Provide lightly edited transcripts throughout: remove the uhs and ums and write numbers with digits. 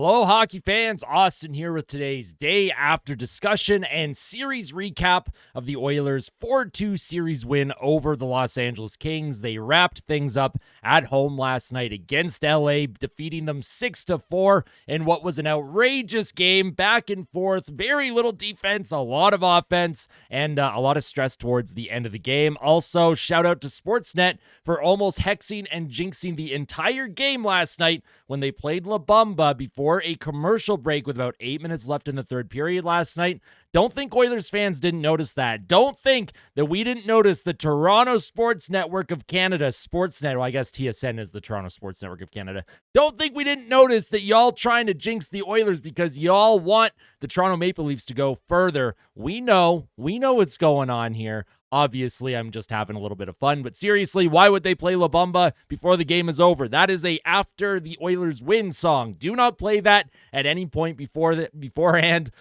Hello, hockey fans. Austin here with today's day after discussion and series recap of the Oilers' 4-2 series win over the Los Angeles Kings. They wrapped things up at home last night against LA, defeating them 6-4 in what was an outrageous game, back and forth, very little defense, a lot of offense, and a lot of stress towards the end of the game. Also, shout out to Sportsnet for almost hexing and jinxing the entire game last night when they played La Bamba before a commercial break with about 8 minutes left in the third period last night. Don't think Oilers fans didn't notice that. Don't think that we didn't notice the Toronto Sports Network of Canada, Sportsnet. Well, I guess TSN is the Toronto Sports Network of Canada. Don't think we didn't notice that y'all trying to jinx the Oilers because y'all want the Toronto Maple Leafs to go further. We know what's going on here. Obviously, I'm just having a little bit of fun, but seriously, why would they play La Bamba before the game is over? That is a after the Oilers win song. Do not play that at any point beforehand.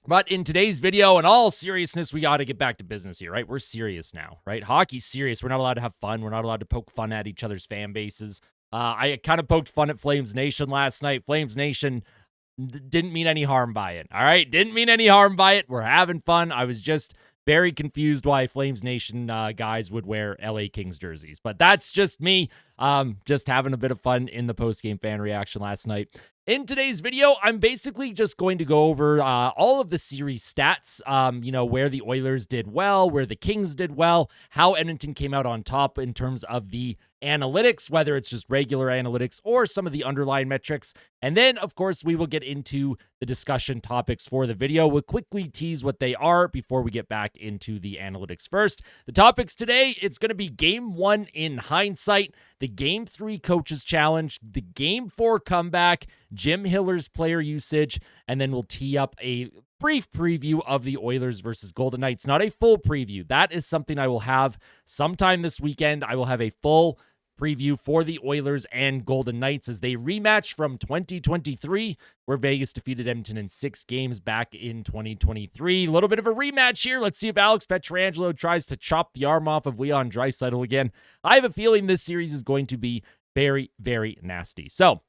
But in today's video, in all seriousness, we got to get back to business here, right? We're serious now, right? Hockey's serious. We're not allowed to have fun. We're not allowed to poke fun at each other's fan bases. I kind of poked fun at Flames Nation last night. Flames Nation didn't mean any harm by it, all right? Didn't mean any harm by it. We're having fun. I was just very confused why Flames Nation guys would wear LA Kings jerseys. But that's just me just having a bit of fun in the post-game fan reaction last night. In today's video, I'm basically just going to go over all of the series stats, where the Oilers did well, where the Kings did well, how Edmonton came out on top in terms of the analytics, whether it's just regular analytics or some of the underlying metrics. And then, of course, we will get into the discussion topics for the video. We'll quickly tease what they are before we get back into the analytics first. The topics today, it's going to be Game 1 in hindsight, the Game 3 Coaches Challenge, the Game 4 comeback, Jim Hiller's player usage, and then we'll tee up a brief preview of the Oilers versus Golden Knights. Not a full preview. That is something I will have sometime this weekend. I will have a full preview for the Oilers and Golden Knights as they rematch from 2023, where Vegas defeated Edmonton in 6 games back in 2023. A little bit of a rematch here. Let's see if Alex Pietrangelo tries to chop the arm off of Leon Draisaitl again. I have a feeling this series is going to be very, very nasty. So,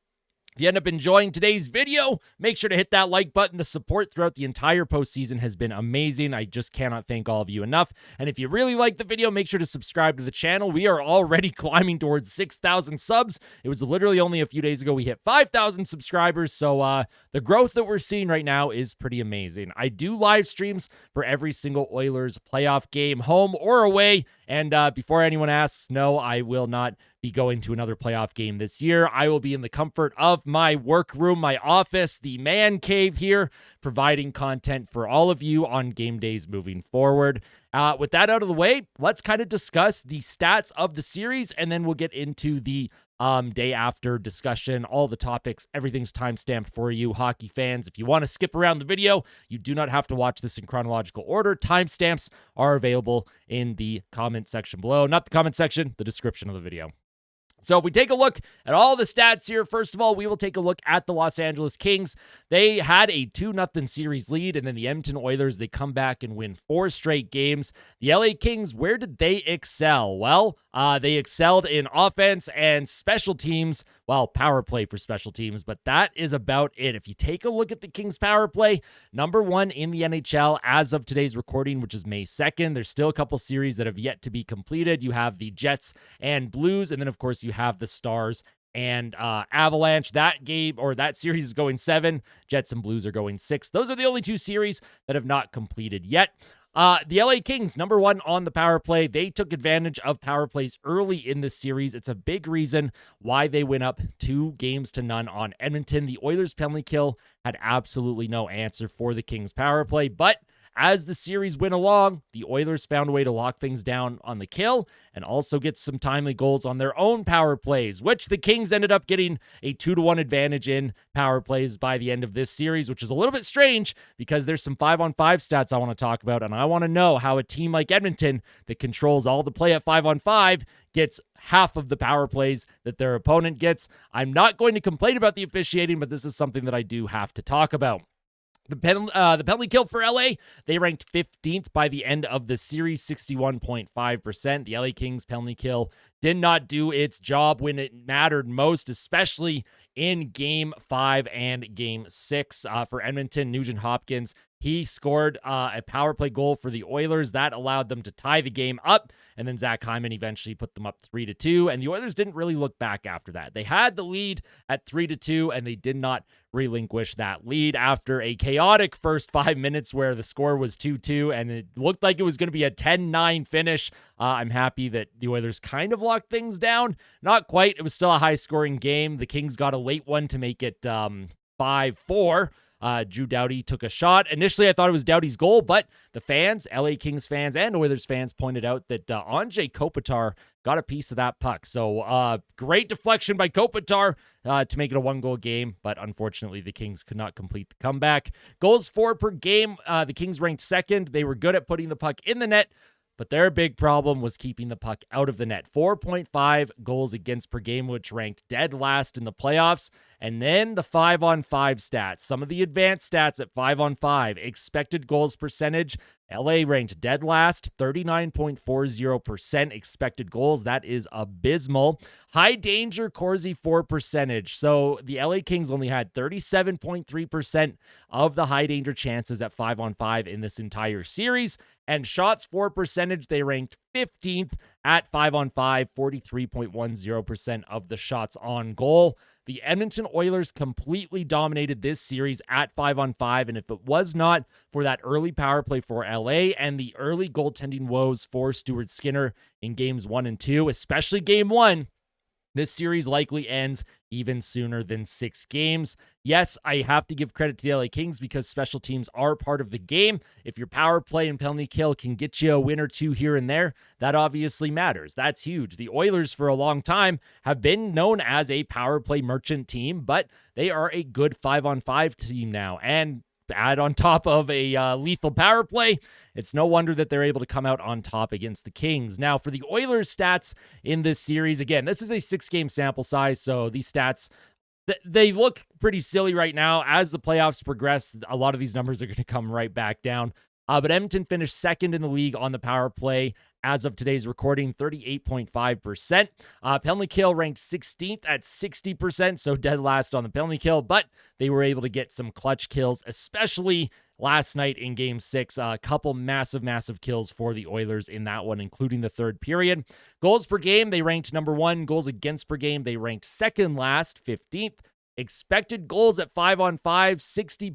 if you end up enjoying today's video, make sure to hit that like button. The support throughout the entire postseason has been amazing. I just cannot thank all of you enough. And if you really like the video, make sure to subscribe to the channel. We are already climbing towards 6,000 subs. It was literally only a few days ago we hit 5,000 subscribers. So the growth that we're seeing right now is pretty amazing. I do live streams for every single Oilers playoff game, home or away. And before anyone asks, no, I will not be going to another playoff game this year. I will be in the comfort of my workroom, my office, the man cave here, providing content for all of you on game days moving forward. With that out of the way, let's kind of discuss the stats of the series, and then we'll get into the day after discussion, all the topics, everything's time-stamped for you, hockey fans. If you want to skip around the video, you do not have to watch this in chronological order. Timestamps are available in the comment section below. Not the comment section, the description of the video. So if we take a look at all the stats here, first of all, we will take a look at the Los Angeles Kings. They had a 2-0 series lead, and then the Edmonton Oilers, they come back and win 4 straight games. The LA Kings, where did they excel? Well, they excelled in offense and special teams. Well, power play for special teams, but that is about it. If you take a look at the Kings power play, number 1 in the NHL as of today's recording, which is May 2nd. There's still a couple series that have yet to be completed. You have the Jets and Blues, and then, of course, you have the Stars and Avalanche. That game or that series is going 7. Jets and Blues are going 6. Those are the only 2 series that have not completed yet. The LA Kings, number 1 on the power play. They took advantage of power plays early in this series. It's a big reason why they went up 2-0 on Edmonton. The Oilers' penalty kill had absolutely no answer for the Kings' power play, but as the series went along, the Oilers found a way to lock things down on the kill and also get some timely goals on their own power plays, which the Kings ended up getting a 2-1 advantage in power plays by the end of this series, which is a little bit strange because there's some 5-on-5 stats I want to talk about, and I want to know how a team like Edmonton that controls all the play at 5-on-5 gets half of the power plays that their opponent gets. I'm not going to complain about the officiating, but this is something that I do have to talk about. The penalty kill for LA, they ranked 15th by the end of the series, 61.5%. The LA Kings penalty kill did not do its job when it mattered most, especially in Game 5 and Game 6. For Edmonton, Nugent Hopkins, he scored a power play goal for the Oilers. That allowed them to tie the game up, and then Zach Hyman eventually put them up 3-2, and the Oilers didn't really look back after that. They had the lead at 3-2, and they did not relinquish that lead after a chaotic first 5 minutes where the score was 2-2, and it looked like it was going to be a 10-9 finish. I'm happy that the Oilers kind of locked things down. Not quite. It was still a high-scoring game. The Kings got a late one to make it 5-4. Drew Doughty took a shot. Initially, I thought it was Doughty's goal, but the fans, LA Kings fans and Oilers fans, pointed out that Anze Kopitar got a piece of that puck. So great deflection by Kopitar to make it a one-goal game, but unfortunately, the Kings could not complete the comeback. Goals for per game, the Kings ranked second. They were good at putting the puck in the net, but their big problem was keeping the puck out of the net. 4.5 goals against per game, which ranked dead last in the playoffs. And then the 5-on-5 stats. Some of the advanced stats at 5-on-5. Expected goals percentage. LA ranked dead last, 39.40% expected goals. That is abysmal. High danger Corsi for percentage. So the LA Kings only had 37.3% of the high danger chances at 5-on-5 in this entire series. And shots for percentage, they ranked 15th at 5-on-5, 43.10% of the shots on goal. The Edmonton Oilers completely dominated this series at 5-on-5, and if it was not for that early power play for LA and the early goaltending woes for Stuart Skinner in games 1 and 2, especially game 1, this series likely ends even sooner than 6 games. Yes, I have to give credit to the LA Kings because special teams are part of the game. If your power play and penalty kill can get you a win or two here and there, that obviously matters. That's huge. The Oilers for a long time have been known as a power play merchant team, but they are a good 5-on-5 team now. And add on top of a lethal power play, it's no wonder that they're able to come out on top against the Kings. Now, for the Oilers' stats in this series, again, this is a 6-game sample size, so these stats, they look pretty silly right now. As the playoffs progress, a lot of these numbers are going to come right back down. But Edmonton finished second in the league on the power play as of today's recording, 38.5%. Penalty kill ranked 16th at 60%, so dead last on the penalty kill, but they were able to get some clutch kills, especially last night in Game 6. A couple massive kills for the Oilers in that one, including the third period. Goals per game, they ranked number 1. Goals against per game, they ranked second last, 15th. Expected goals at 5-on-5,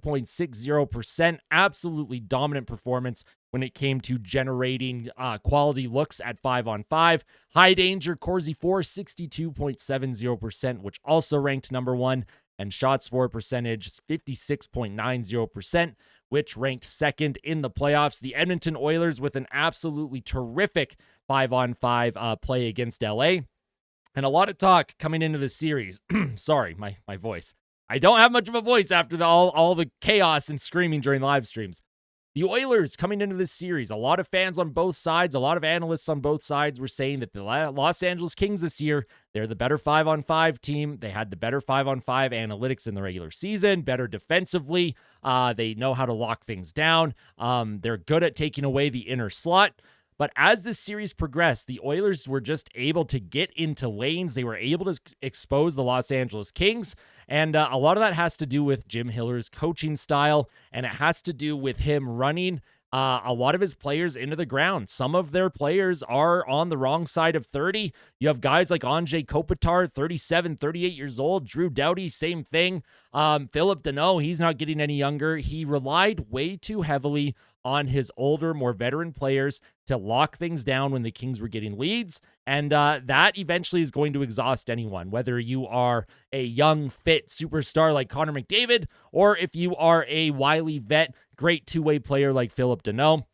60.60%. Absolutely dominant performance when it came to generating quality looks at 5-on-5. High danger, Corsi for 62.70%, which also ranked number 1. And shots for percentage, 56.90%, which ranked second in the playoffs. The Edmonton Oilers with an absolutely terrific 5-on-5 play against LA. And a lot of talk coming into the series. Sorry, my voice. I don't have much of a voice after all the chaos and screaming during live streams. The Oilers coming into this series, a lot of fans on both sides, a lot of analysts on both sides were saying that the Los Angeles Kings this year, they're the better 5-on-5 team. They had the better 5-on-5 analytics in the regular season, better defensively. They know how to lock things down. They're good at taking away the inner slot. But as this series progressed, the Oilers were just able to get into lanes. They were able to expose the Los Angeles Kings. And a lot of that has to do with Jim Hiller's coaching style. And it has to do with him running a lot of his players into the ground. Some of their players are on the wrong side of 30. You have guys like Anze Kopitar, 37, 38 years old. Drew Doughty, same thing. Philip Deneau, he's not getting any younger. He relied way too heavily on his older, more veteran players to lock things down when the Kings were getting leads. And that eventually is going to exhaust anyone, whether you are a young, fit superstar like Connor McDavid, or if you are a wily vet, great two-way player like Philip Deneau.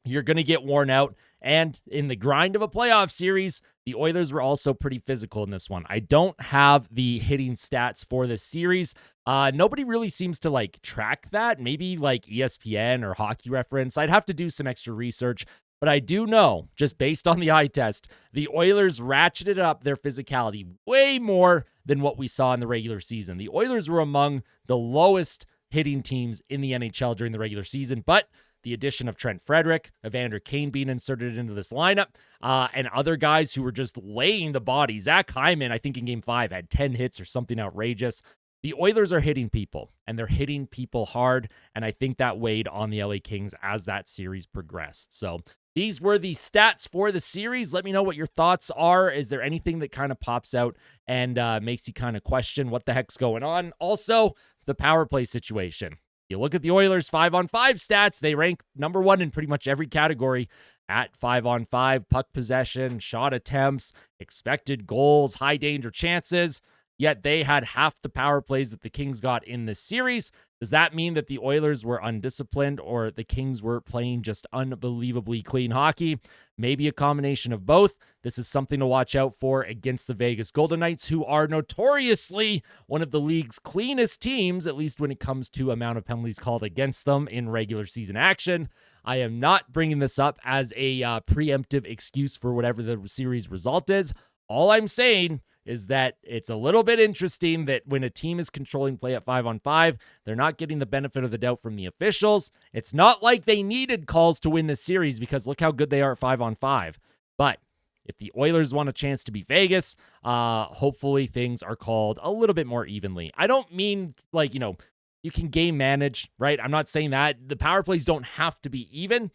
You're going to get worn out. And in the grind of a playoff series, the Oilers were also pretty physical in this one. I don't have the hitting stats for this series. Nobody really seems to track that. Maybe like ESPN or Hockey Reference. I'd have to do some extra research. But I do know, just based on the eye test, the Oilers ratcheted up their physicality way more than what we saw in the regular season. The Oilers were among the lowest hitting teams in the NHL during the regular season. But the addition of Trent Frederick, Evander Kane being inserted into this lineup, and other guys who were just laying the body. Zach Hyman, I think in Game 5, had 10 hits or something outrageous. The Oilers are hitting people, and they're hitting people hard, and I think that weighed on the LA Kings as that series progressed. So these were the stats for the series. Let me know what your thoughts are. Is there anything that kind of pops out and makes you kind of question what the heck's going on? Also, the power play situation. You look at the Oilers 5-on-5 stats, they rank number 1 in pretty much every category at 5-on-5, puck possession, shot attempts, expected goals, high danger chances, yet they had half the power plays that the Kings got in this series. Does that mean that the Oilers were undisciplined or the Kings were playing just unbelievably clean hockey? Maybe a combination of both. This is something to watch out for against the Vegas Golden Knights, who are notoriously one of the league's cleanest teams, at least when it comes to amount of penalties called against them in regular season action. I am not bringing this up as a preemptive excuse for whatever the series result is. All I'm saying is that it's a little bit interesting that when a team is controlling play at 5-on-5, they're not getting the benefit of the doubt from the officials. It's not like they needed calls to win this series because look how good they are at 5-on-5. But if the Oilers want a chance to beat Vegas, hopefully things are called a little bit more evenly. I don't mean like, you can game manage, right? I'm not saying that. The power plays don't have to be even.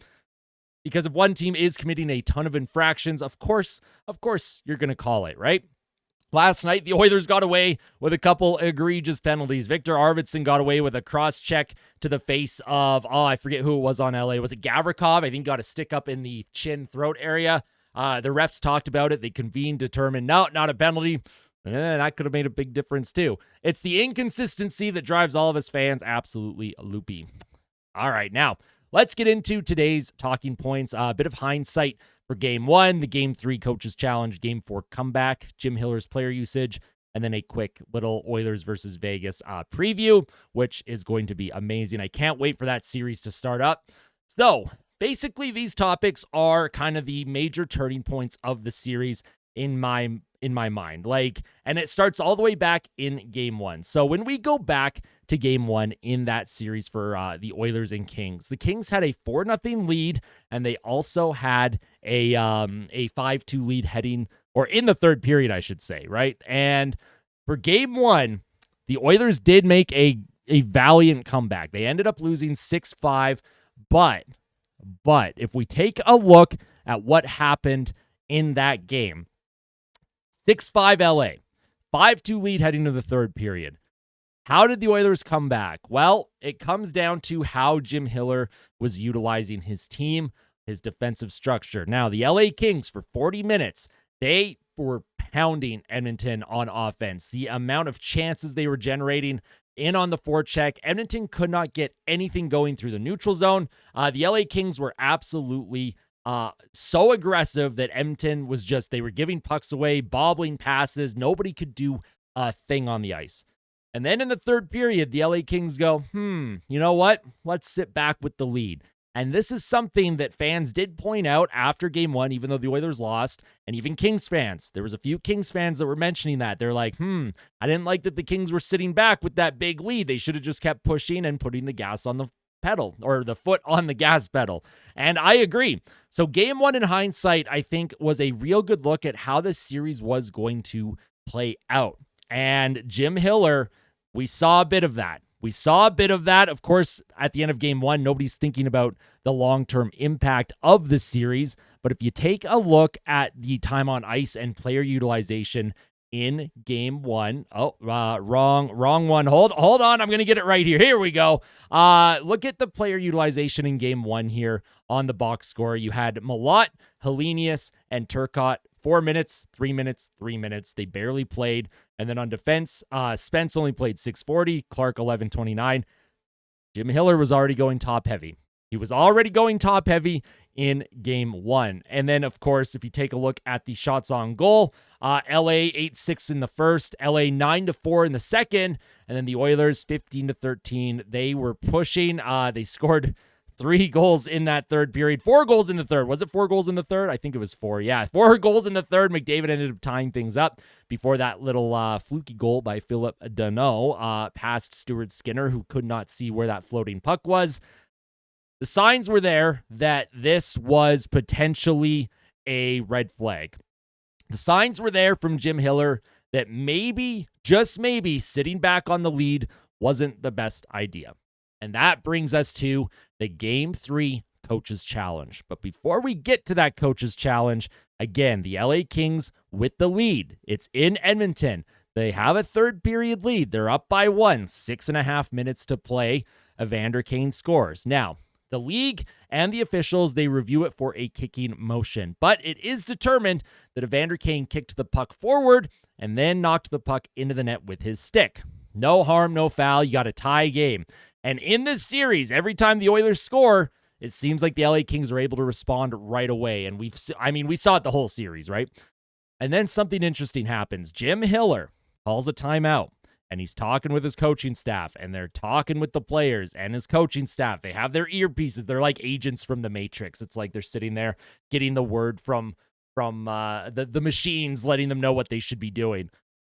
Because if one team is committing a ton of infractions, of course, you're going to call it, right? Last night, the Oilers got away with a couple egregious penalties. Victor Arvidsson got away with a cross-check to the face of, I forget who it was on LA. Was it Gavrikov? I think got a stick up in the chin-throat area. The refs talked about it. They convened, determined, no, not a penalty. That could have made a big difference, too. It's the inconsistency that drives all of us fans absolutely loopy. All right, now, let's get into today's talking points. A bit of hindsight for Game 1, the Game 3 Coaches Challenge, Game 4 comeback, Jim Hiller's player usage, and then a quick little Oilers versus Vegas preview, which is going to be amazing. I can't wait for that series to start up. So, basically, these topics are kind of the major turning points of the series in my mind. And it starts all the way back in Game 1. So when we go back to Game 1 in that series for the Oilers and Kings, the Kings had a 4-0 lead, and they also had a 5-2 lead heading, or in the third period, I should say, right? And for Game 1, the Oilers did make a valiant comeback. They ended up losing 6-5, but if we take a look at what happened in that game, 6-5 LA, 5-2 lead heading to the third period. How did the Oilers come back? Well, it comes down to how Jim Hiller was utilizing his team, his defensive structure. Now, the LA Kings, for 40 minutes, they were pounding Edmonton on offense. The amount of chances they were generating in on the forecheck, Edmonton could not get anything going through the neutral zone. The LA Kings were absolutely so aggressive that Edmonton was they were giving pucks away, bobbling passes. Nobody could do a thing on the ice. And then in the third period, the LA Kings go, you know what? Let's sit back with the lead. And this is something that fans did point out after Game 1, even though the Oilers lost, and even Kings fans. There was a few Kings fans that were mentioning that. They're like, I didn't like that the Kings were sitting back with that big lead. They should have just kept pushing and putting the gas on the pedal, or the foot on the gas pedal. And I agree. So Game 1 in hindsight, I think, was a real good look at how this series was going to play out. And Jim Hiller, we saw a bit of that. Of course, at the end of Game 1, nobody's thinking about the long-term impact of the series. But if you take a look at the time on ice and player utilization in Game 1. Wrong one. Hold on. I'm going to get it right here. Here we go. Look at the player utilization in Game 1 here on the box score. You had Malott, Helenius, and Turcotte. 4 minutes, 3 minutes, 3 minutes. They barely played. And then on defense, Spence only played 640, Clark 1129. Jim Hiller was already going top heavy. He was already going top heavy in Game 1. And then, of course, if you take a look at the shots on goal, LA 8-6 in the first, LA 9-4 in the second, and then the Oilers 15-13. They were pushing. They scored 3 goals in that third period. 4 goals in the third. Was it 4 goals in the third? I think it was 4. Yeah, 4 goals in the third. McDavid ended up tying things up before that little fluky goal by Philip Danault past Stuart Skinner, who could not see where that floating puck was. The signs were there that this was potentially a red flag. The signs were there from Jim Hiller that maybe, just maybe, sitting back on the lead wasn't the best idea. And that brings us to the Game 3 Coach's Challenge. But before we get to that Coach's Challenge, again, the LA Kings with the lead. It's in Edmonton. They have a third period lead. They're up by 1, 6.5 minutes to play. Evander Kane scores. Now, the league and the officials, they review it for a kicking motion. But it is determined that Evander Kane kicked the puck forward and then knocked the puck into the net with his stick. No harm, no foul. You got a tie game. And in this series, every time the Oilers score, it seems like the LA Kings are able to respond right away. And we saw it the whole series, right? And then something interesting happens. Jim Hiller calls a timeout, and he's talking with his coaching staff, and they're talking with the players and his coaching staff. They have their earpieces. They're like agents from the Matrix. It's like they're sitting there getting the word from the machines, letting them know what they should be doing.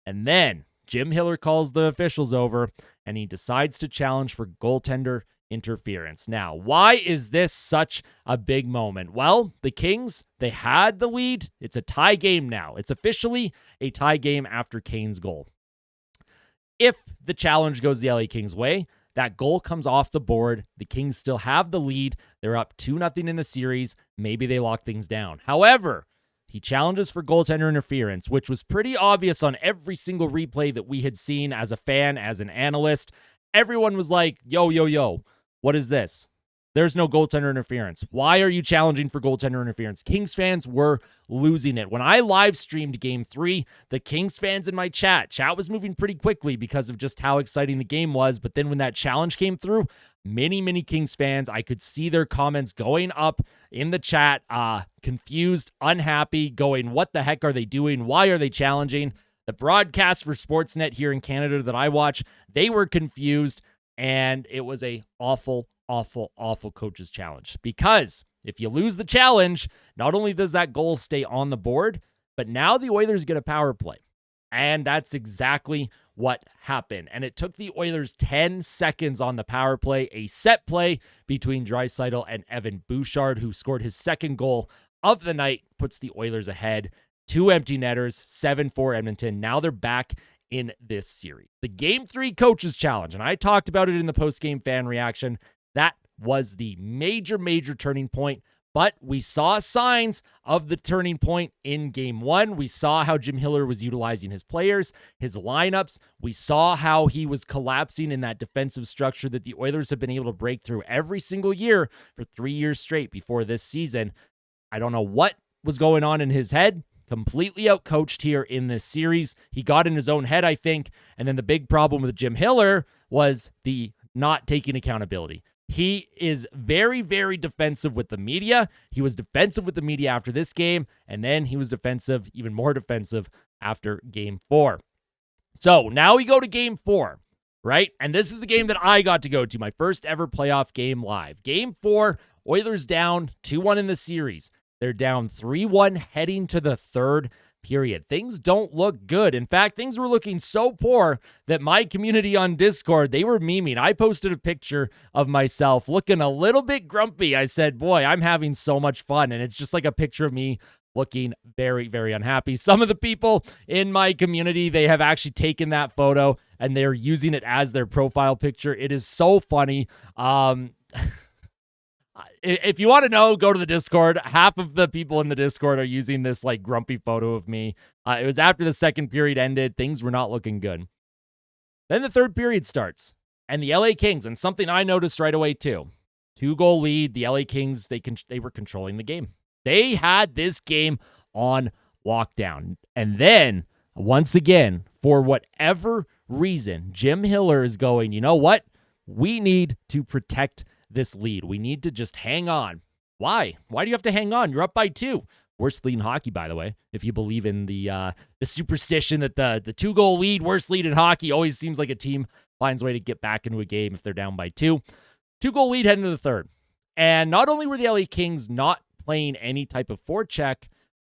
And then Jim Hiller calls the officials over, and he decides to challenge for goaltender interference. Now, why is this such a big moment? Well, the Kings, they had the lead. It's a tie game now. It's officially a tie game after Kane's goal. If the challenge goes the LA Kings' way, that goal comes off the board. The Kings still have the lead. They're up 2-0 in the series. Maybe they lock things down. However, he challenges for goaltender interference, which was pretty obvious on every single replay that we had seen as a fan, as an analyst. Everyone was like, yo, what is this? There's no goaltender interference. Why are you challenging for goaltender interference? Kings fans were losing it. When I live streamed Game 3, the Kings fans in my chat was moving pretty quickly because of just how exciting the game was. But then when that challenge came through, many Kings fans, I could see their comments going up in the chat, confused, unhappy, going, what the heck are they doing? Why are they challenging? The broadcast for Sportsnet here in Canada that I watch, they were confused, and it was a awful coach's challenge. Because if you lose the challenge, not only does that goal stay on the board, but now the Oilers get a power play. And that's exactly what happened. And it took the Oilers 10 seconds on the power play, a set play between Draisaitl and Evan Bouchard, who scored his second goal of the night, puts the Oilers ahead. 2 empty netters, 7-4 Edmonton. Now they're back in this series. The Game 3 Coaches Challenge, and I talked about it in the post-game fan reaction, that was the major turning point. But we saw signs of the turning point in Game 1. We saw how Jim Hiller was utilizing his players, his lineups. We saw how he was collapsing in that defensive structure that the Oilers have been able to break through every single year for 3 years straight before this season. I don't know what was going on in his head. Completely outcoached here in this series. He got in his own head, I think. And then the big problem with Jim Hiller was the not taking accountability. He is very defensive with the media. He was defensive with the media after this game, and then he was defensive, even more defensive, after Game 4. So now we go to Game 4, right? And this is the game that I got to go to, my first ever playoff game live. Game 4, Oilers down 2-1 in the series. They're down 3-1 heading to the third period. Things don't look good. In fact, things were looking so poor that my community on Discord, they were memeing. I posted a picture of myself looking a little bit grumpy. I said, boy, I'm having so much fun. And it's just like a picture of me looking very unhappy. Some of the people in my community, they have actually taken that photo and they're using it as their profile picture. It is so funny. If you want to know, go to the Discord. Half of the people in the Discord are using this like grumpy photo of me. It was after the second period ended. Things were not looking good. Then the third period starts, and the LA Kings, and something I noticed right away too, 2-goal lead. The LA Kings, they were controlling the game. They had this game on lockdown. And then, once again, for whatever reason, Jim Hiller is going, you know what? We need to protect this lead. We need to just hang on. Why? Why do you have to hang on? You're up by 2. Worst lead in hockey, by the way. If you believe in the superstition that the 2-goal lead, worst lead in hockey, always seems like a team finds a way to get back into a game if they're down by 2. 2-goal lead heading to the third. And not only were the LA Kings not playing any type of forecheck,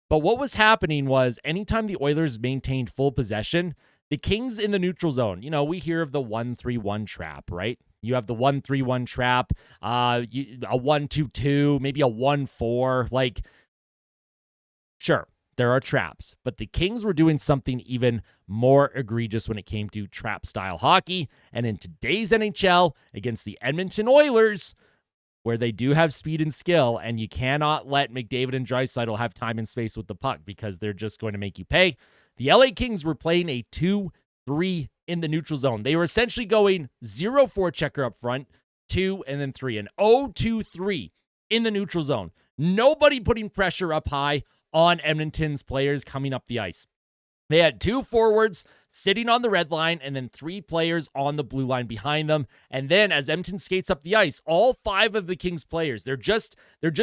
but what was happening was anytime the Oilers maintained full possession, the Kings in the neutral zone, we hear of the 1-3-1 trap, right? You have the 1-3-1 trap, a 1-2-2, maybe a 1-4. Like, sure, there are traps, but the Kings were doing something even more egregious when it came to trap-style hockey. And in today's NHL, against the Edmonton Oilers, where they do have speed and skill, and you cannot let McDavid and Draisaitl have time and space with the puck because they're just going to make you pay. The LA Kings were playing a 2-3 in the neutral zone. They were essentially going 0 forechecker up front, 2, and then 3, an 0-2-3 in the neutral zone. Nobody putting pressure up high on Edmonton's players coming up the ice. They had 2 forwards sitting on the red line and then 3 players on the blue line behind them. And then as Edmonton skates up the ice, all 5 of the Kings players, they're just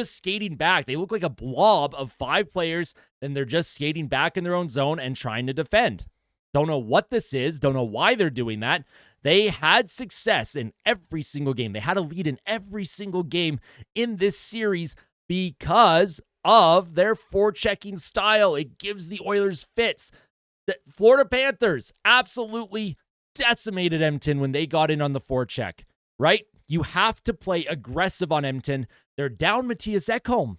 skating back. They look like a blob of 5 players, and they're just skating back in their own zone and trying to defend. Don't know what this is. Don't know why they're doing that. They had success in every single game. They had a lead in every single game in this series because of their forechecking style. It gives the Oilers fits. The Florida Panthers absolutely decimated Edmonton when they got in on the forecheck, right? You have to play aggressive on Edmonton. They're down Matthias Ekholm.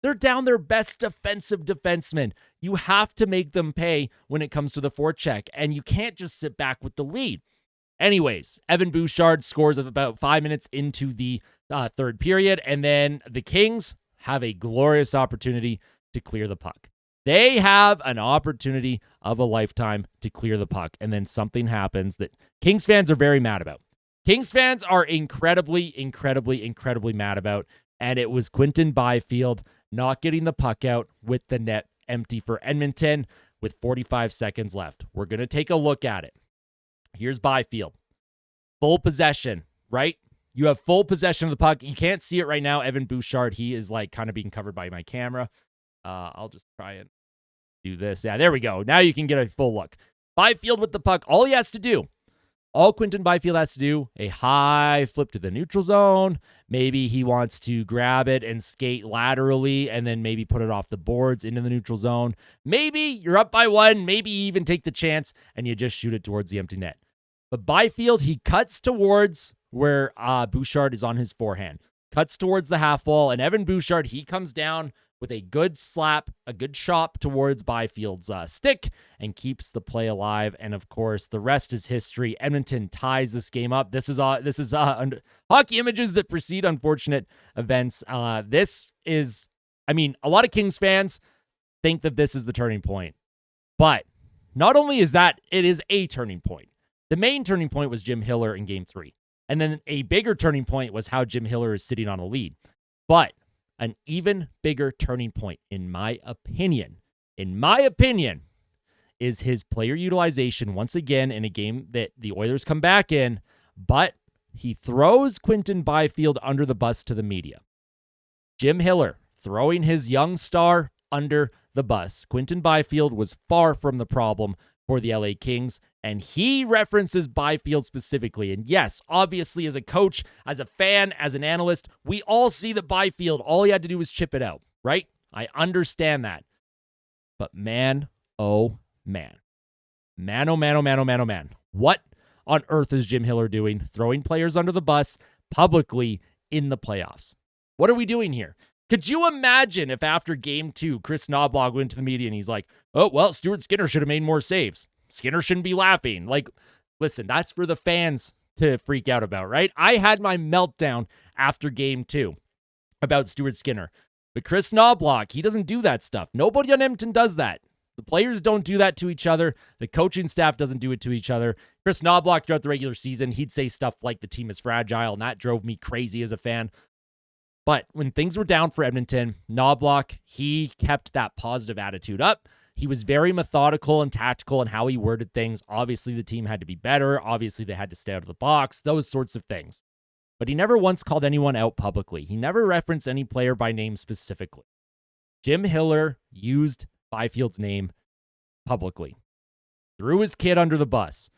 They're down their best defensive defenseman. You have to make them pay when it comes to the forecheck, and you can't just sit back with the lead. Anyways, Evan Bouchard scores of about 5 minutes into the third period, and then the Kings have a glorious opportunity to clear the puck. They have an opportunity of a lifetime to clear the puck, and then something happens that Kings fans are very mad about. Kings fans are incredibly mad about, and it was Quinton Byfield not getting the puck out with the net empty for Edmonton with 45 seconds left. We're going to take a look at it. Here's Byfield. Full possession, right? You have full possession of the puck. You can't see it right now. Evan Bouchard, he is like kind of being covered by my camera. I'll just try and do this. Yeah, there we go. Now you can get a full look. Byfield with the puck. All he has to do, all Quinton Byfield has to do, a high flip to the neutral zone. Maybe he wants to grab it and skate laterally and then maybe put it off the boards into the neutral zone. Maybe you're up by 1. Maybe you even take the chance and you just shoot it towards the empty net. But Byfield, he cuts towards where Bouchard is on his forehand. Cuts towards the half wall, and Evan Bouchard, he comes down with a good slap, a good chop towards Byfield's stick, and keeps the play alive. And of course, the rest is history. Edmonton ties this game up. This is hockey images that precede unfortunate events. This is, a lot of Kings fans think that this is the turning point, but not only is that, it is a turning point. The main turning point was Jim Hiller in Game 3. And then a bigger turning point was how Jim Hiller is sitting on a lead. But an even bigger turning point, in my opinion, is his player utilization once again in a game that the Oilers come back in, but he throws Quinton Byfield under the bus to the media. Jim Hiller throwing his young star under the bus. Quinton Byfield was far from the problem for the LA Kings, and he references Byfield specifically. And yes, obviously as a coach, as a fan, as an analyst, we all see that Byfield, all he had to do was chip it out, right? I understand that. But man, oh man. What on earth is Jim Hiller doing, throwing players under the bus publicly in the playoffs? What are we doing here? Could you imagine if after Game 2, Chris Knobloch went to the media and he's like, oh, well, Stuart Skinner should have made more saves. Skinner shouldn't be laughing. Like, listen, that's for the fans to freak out about, right? I had my meltdown after Game 2 about Stuart Skinner. But Chris Knobloch, he doesn't do that stuff. Nobody on Edmonton does that. The players don't do that to each other. The coaching staff doesn't do it to each other. Chris Knobloch, throughout the regular season, he'd say stuff like the team is fragile, and that drove me crazy as a fan. But when things were down for Edmonton, Knobloch, he kept that positive attitude up. He was very methodical and tactical in how he worded things. Obviously, the team had to be better. Obviously, they had to stay out of the box, those sorts of things. But he never once called anyone out publicly. He never referenced any player by name specifically. Jim Hiller used Byfield's name publicly, threw his kid under the bus.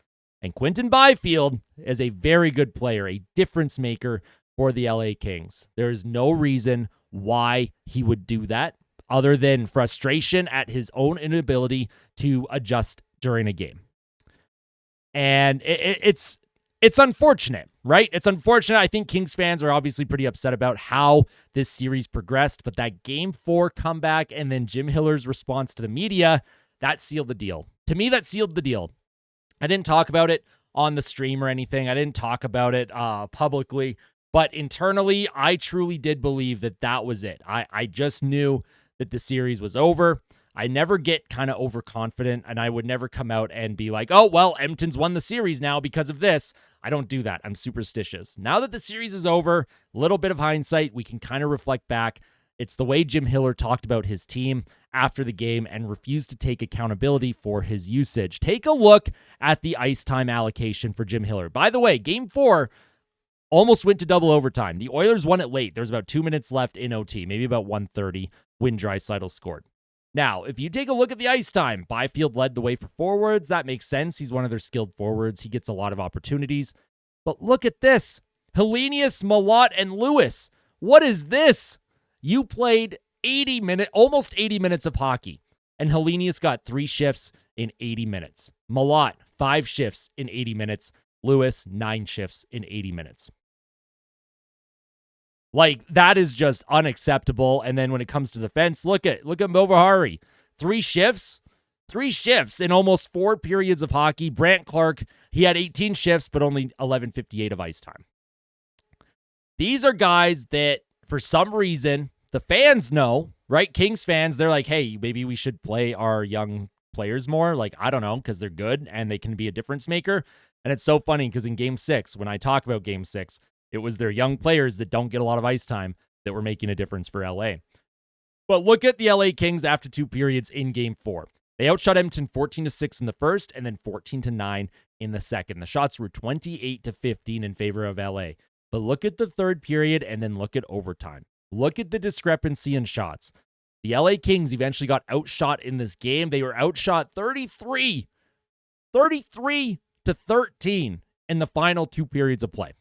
And Quinton Byfield is a very good player, a difference maker for the LA Kings. There is no reason why he would do that other than frustration at his own inability to adjust during a game. And it's unfortunate, right? It's unfortunate. I think Kings fans are obviously pretty upset about how this series progressed, but that Game 4 comeback and then Jim Hiller's response to the media, that sealed the deal. To me, that sealed the deal. I didn't talk about it on the stream or anything. I didn't talk about it publicly, but internally, I truly did believe that that was it. I just knew that the series was over. I never get kind of overconfident, and I would never come out and be like, oh, well, Edmonton's won the series now because of this. I don't do that. I'm superstitious. Now that the series is over, a little bit of hindsight, we can kind of reflect back. It's the way Jim Hiller talked about his team after the game and refused to take accountability for his usage. Take a look at the ice time allocation for Jim Hiller. By the way, Game 4 almost went to double overtime. The Oilers won it late. There was about 2 minutes left in OT, maybe about 1:30 when Draisaitl scored. Now, if you take a look at the ice time, Byfield led the way for forwards. That makes sense. He's one of their skilled forwards. He gets a lot of opportunities. But look at this. Helenius, Malott, and Lewis. What is this? You played almost 80 minutes of hockey, and Helenius got 3 shifts in 80 minutes. Malott, 5 shifts in 80 minutes. Lewis, 9 shifts in 80 minutes. Like, that is just unacceptable. And then when it comes to the fence, look at Movahari. 3 shifts in almost 4 periods of hockey. Brant Clark, he had 18 shifts, but only 11:58 of ice time. These are guys that, for some reason, the fans know, right? Kings fans, they're like, hey, maybe we should play our young players more. Like, I don't know, because they're good and they can be a difference maker. And it's so funny because in Game 6, when I talk about Game 6, it was their young players that don't get a lot of ice time that were making a difference for LA. But look at the LA Kings after 2 periods in Game 4. They outshot Edmonton 14-6 in the first and then 14-9 in the second. The shots were 28-15 in favor of LA. But look at the third period and then look at overtime. Look at the discrepancy in shots. The LA Kings eventually got outshot in this game. They were outshot 33-13 in the final 2 periods of play.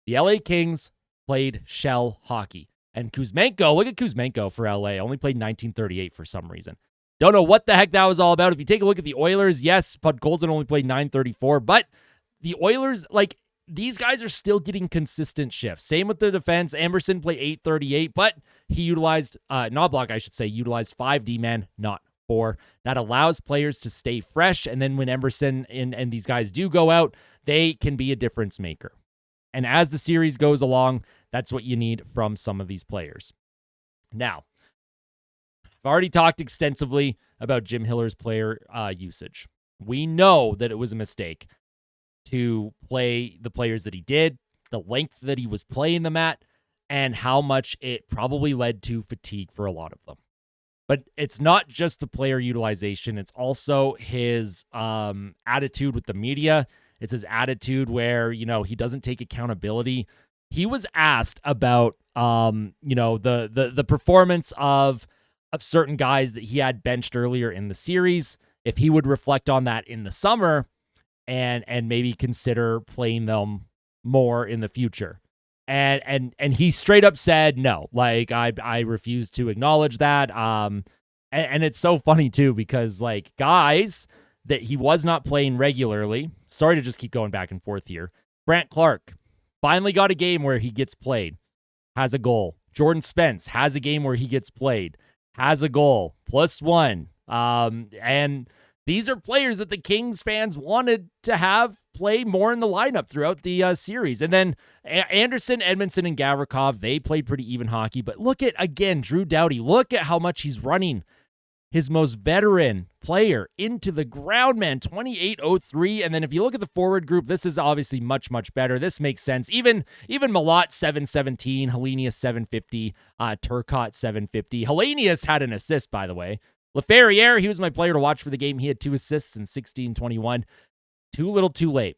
The LA Kings played shell hockey. And Kuzmenko, look at Kuzmenko for LA, only played 1938 for some reason. Don't know what the heck that was all about. If you take a look at the Oilers, yes, Podkolzin only played 934, but the Oilers, like, these guys are still getting consistent shifts. Same with the defense. Emerson played 838, but he utilized, Knobloch, I should say, utilized 5 D-men, not 4. That allows players to stay fresh, and then when Emerson and these guys do go out, they can be a difference maker. And as the series goes along, that's what you need from some of these players. Now, I've already talked extensively about Jim Hiller's player usage. We know that it was a mistake to play the players that he did, the length that he was playing them at, and how much it probably led to fatigue for a lot of them. But it's not just the player utilization. It's also his attitude with the media. It's his attitude where, he doesn't take accountability. He was asked about, the performance of certain guys that he had benched earlier in the series, if he would reflect on that in the summer and maybe consider playing them more in the future. And he straight up said no. Like, I refuse to acknowledge that. And it's so funny too, because like guys that he was not playing regularly. Sorry to just keep going back and forth here. Brant Clark finally got a game where he gets played, has a goal. Jordan Spence has a game where he gets played, has a goal, +1. And these are players that the Kings fans wanted to have play more in the lineup throughout the series. And then Anderson, Edmondson, and Gavrikov, they played pretty even hockey. But look at, again, Drew Doughty. Look at how much he's running his most veteran player into the ground, man, 28-03. And then if you look at the forward group, this is obviously much, much better. This makes sense. Even Malott, 717, Helenius, 750, Turcotte, 750. Helenius had an assist, by the way. Laferriere, he was my player to watch for the game. He had 2 assists in 16-21. Too little, too late.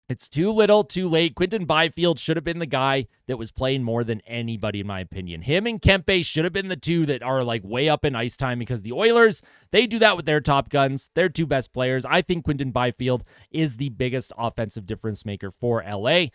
It's too little, too late. Quinton Byfield should have been the guy that was playing more than anybody, in my opinion. Him and Kempe should have been the 2 that are like way up in ice time, because the Oilers, they do that with their top guns. Their 2 best players. I think Quinton Byfield is the biggest offensive difference maker for LA.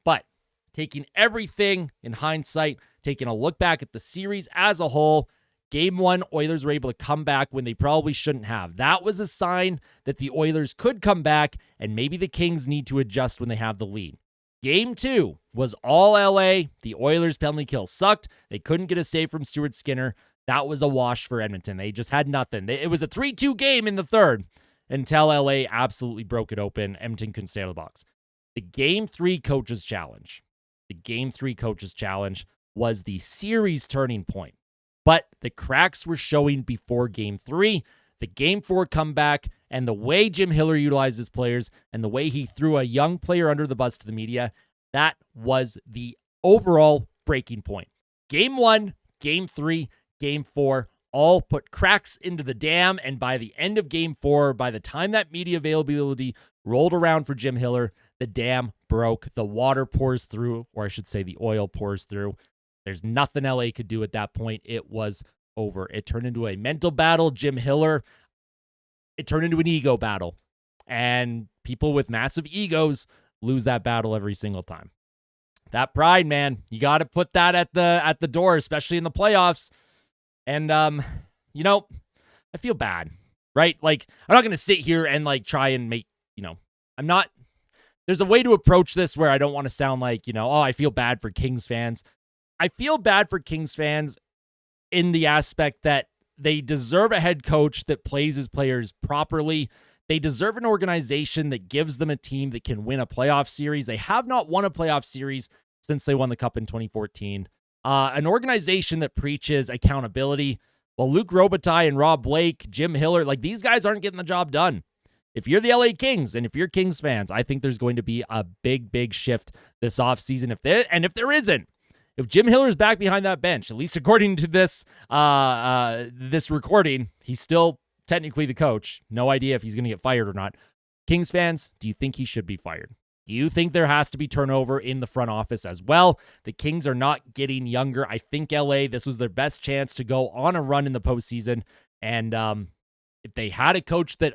But taking everything in hindsight, taking a look back at the series as a whole, Game 1, Oilers were able to come back when they probably shouldn't have. That was a sign that the Oilers could come back, and maybe the Kings need to adjust when they have the lead. Game 2 was all LA. The Oilers' penalty kill sucked. They couldn't get a save from Stuart Skinner. That was a wash for Edmonton. They just had nothing. It was a 3-2 game in the third until LA absolutely broke it open. Edmonton couldn't stay out of the box. The Game 3 Coaches Challenge. The Game 3 Coaches Challenge was the series turning point. But the cracks were showing before Game 3. The Game 4 comeback and the way Jim Hiller utilized his players and the way he threw a young player under the bus to the media, that was the overall breaking point. Game 1, Game 3, Game 4 all put cracks into the dam, and by the end of Game 4, by the time that media availability rolled around for Jim Hiller, the dam broke. The water pours through, or I should say the oil pours through. There's nothing LA could do at that point. It was over. It turned into a mental battle. Jim Hiller, it turned into an ego battle. And people with massive egos lose that battle every single time. That pride, man, you got to put that at the door, especially in the playoffs. And, I feel bad, right? Like, I'm not going to sit here and, try and make, there's a way to approach this where I don't want to sound like, I feel bad for Kings fans. I feel bad for Kings fans in the aspect that they deserve a head coach that plays his players properly. They deserve an organization that gives them a team that can win a playoff series. They have not won a playoff series since they won the Cup in 2014. An organization that preaches accountability. Well, Luc Robitaille and Rob Blake, Jim Hiller, these guys aren't getting the job done. If you're the LA Kings and if you're Kings fans, I think there's going to be a big, big shift this offseason. If there isn't, if Jim Hiller's back behind that bench, at least according to this recording, he's still technically the coach. No idea if he's going to get fired or not. Kings fans, do you think he should be fired? Do you think there has to be turnover in the front office as well? The Kings are not getting younger. I think LA, this was their best chance to go on a run in the postseason. And if they had a coach that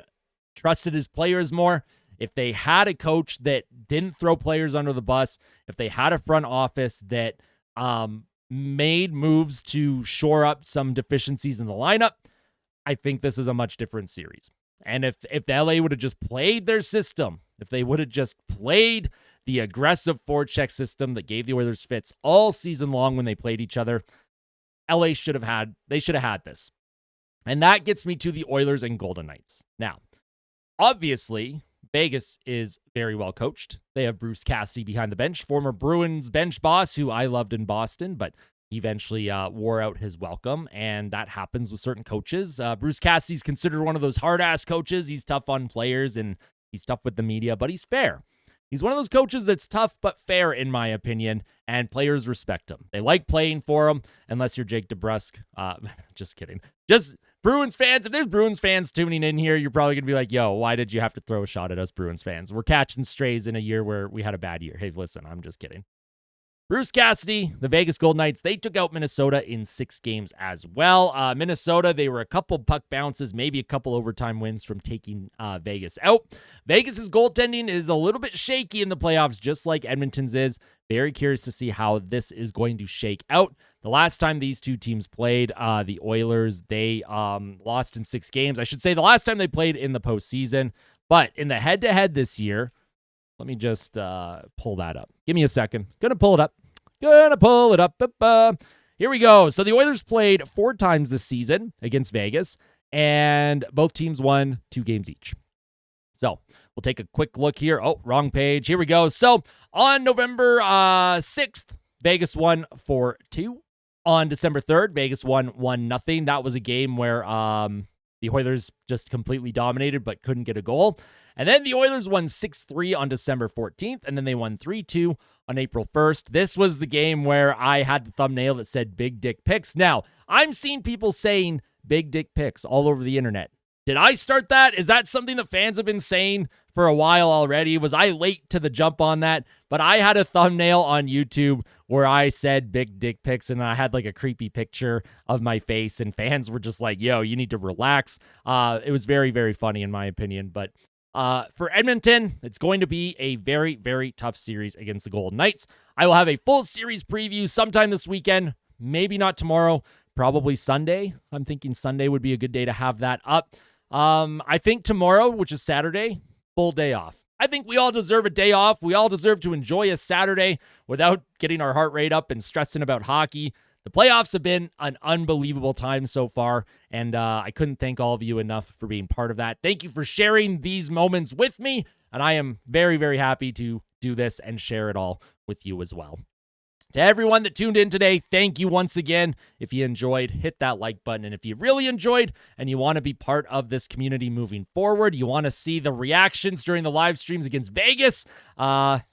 trusted his players more, if they had a coach that didn't throw players under the bus, if they had a front office that made moves to shore up some deficiencies in the lineup, I think this is a much different series. And if the LA would have just played their system, if they would have just played the aggressive forecheck system that gave the Oilers fits all season long when they played each other, LA should have had this. And that gets me to the Oilers and Golden Knights. Now, obviously, Vegas is very well coached. They have Bruce Cassidy behind the bench, former Bruins bench boss who I loved in Boston, but he eventually wore out his welcome, and that happens with certain coaches. Bruce Cassidy's considered one of those hard-ass coaches. He's tough on players, and he's tough with the media, but he's fair. He's one of those coaches that's tough but fair, in my opinion, and players respect him. They like playing for him, unless you're Jake DeBrusk. Just kidding. Just Bruins fans, if there's Bruins fans tuning in here, you're probably going to be like, yo, why did you have to throw a shot at us Bruins fans? We're catching strays in a year where we had a bad year. Hey, listen, I'm just kidding. Bruce Cassidy, the Vegas Golden Knights, they took out Minnesota in 6 games as well. Minnesota, they were a couple puck bounces, maybe a couple overtime wins from taking Vegas out. Vegas's goaltending is a little bit shaky in the playoffs, just like Edmonton's is. Very curious to see how this is going to shake out. The last time these two teams played, the Oilers, they lost in 6 games. I should say the last time they played in the postseason. But in the head-to-head this year, let me just pull that up. Give me a second. Gonna pull it up. Here we go. So the Oilers played 4 times this season against Vegas, and both teams won 2 games each. So we'll take a quick look here. Oh, wrong page. Here we go. So on November 6th, Vegas won 4-2. On December 3rd, Vegas won 1-0. That was a game where the Oilers just completely dominated but couldn't get a goal. And then the Oilers won 6-3 on December 14th, and then they won 3-2 on April 1st. This was the game where I had the thumbnail that said Big Dick Picks. Now, I'm seeing people saying Big Dick Picks all over the internet. Did I start that? Is that something that fans have been saying for a while already? Was I late to the jump on that? But I had a thumbnail on YouTube where I said Big Dick Picks, and I had a creepy picture of my face, and fans were just like, yo, you need to relax. It was very, very funny in my opinion, but For Edmonton, it's going to be a very, very tough series against the Golden Knights. I will have a full series preview sometime this weekend, maybe not tomorrow, probably Sunday. I'm thinking Sunday would be a good day to have that up. I think tomorrow, which is Saturday, full day off. I think we all deserve a day off. We all deserve to enjoy a Saturday without getting our heart rate up and stressing about hockey. The playoffs have been an unbelievable time so far, and I couldn't thank all of you enough for being part of that. Thank you for sharing these moments with me, and I am very, very happy to do this and share it all with you as well. To everyone that tuned in today, thank you once again. If you enjoyed, hit that like button. And if you really enjoyed and you want to be part of this community moving forward, you want to see the reactions during the live streams against Vegas,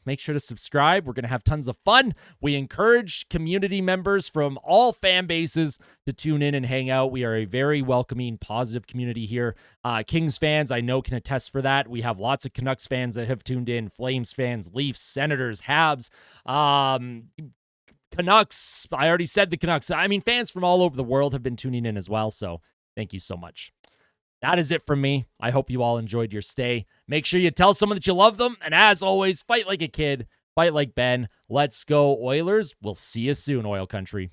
make sure to subscribe. We're going to have tons of fun. We encourage community members from all fan bases to tune in and hang out. We are a very welcoming, positive community here. Kings fans, I know, can attest for that. We have lots of Canucks fans that have tuned in, Flames fans, Leafs, Senators, Habs, Canucks. I already said the Canucks. I mean, fans from all over the world have been tuning in as well, so thank you so much. That is it from me. I hope you all enjoyed your stay. Make sure you tell someone that you love them, and as always, fight like a kid, fight like Ben. Let's go, Oilers. We'll see you soon, Oil Country.